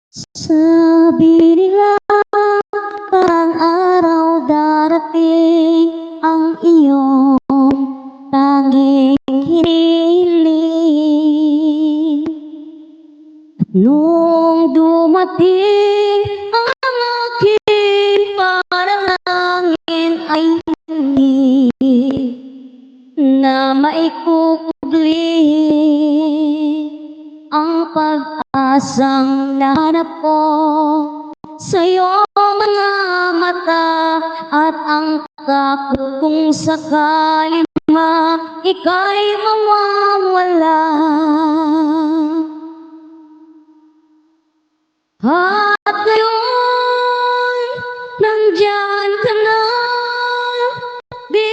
Sabi nila parang araw darating ang iyong tanging hinihiling. At nung dumating ang aking panalangin ay hindi na maikukubli ang pag-asang nahanap ko sa iyong mga mata at ang takot kung sakaling ika'y mawawala. At ngayon, nandyan ka na, di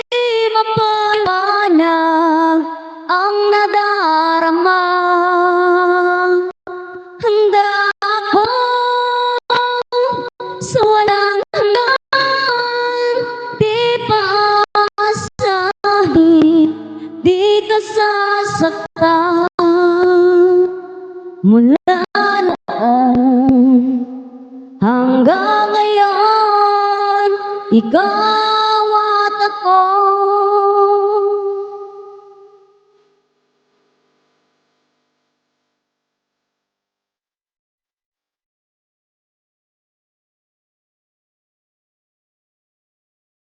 mapaliwanag ang nadarama. Handa ako sa walang hanggan, di pa aasahin, di ka sasaktan. Mula noon hanggang ngayon, ikaw at ako.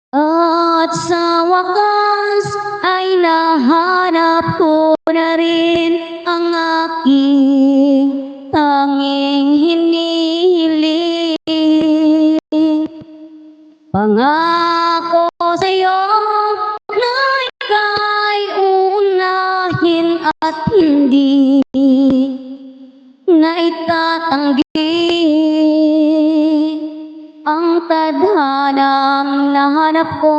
At sa wakas ay nahanap ko na rin ang aking tanging hinihiling. Pangako sa'yo na ika'y uunahin at hindi na itatanggi ang tadhanang nahanap ko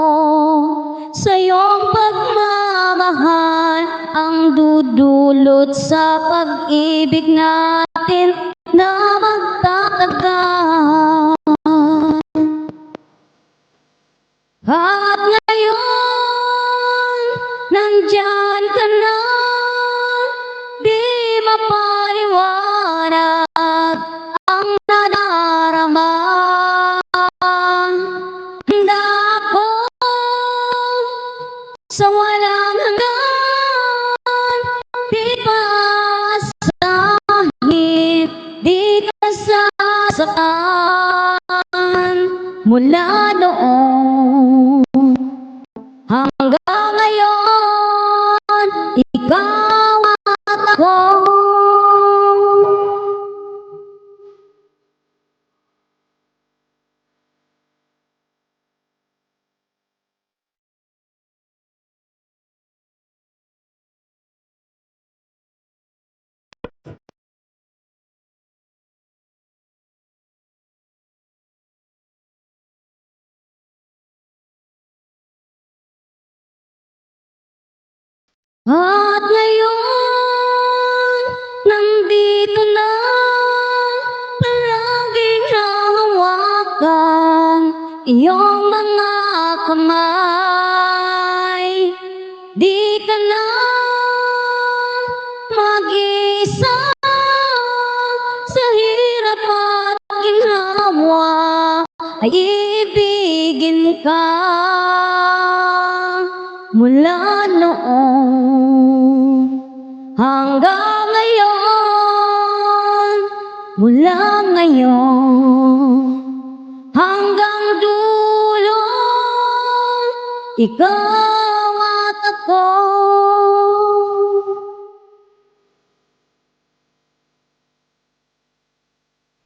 sa iyong pagmamahal, ang dudulot sa pag-ibig natin na magtatagal. At ngayon, nandyan ka na, di mapaliwanag ang nadarama. Handa ako sa walang hanggan, di pa aasahin, di ka sasaktan. Mula noon hanggang ngayon, ikaw at ako. At ngayon, nandito na, palaging hahawakan iyong mga kamay. Di ka na mag-isa sa hirap at ginhawa, ay ibigin ka. Mula noon hanggang ngayon, mula ngayon hanggang dulo, ikaw at ako.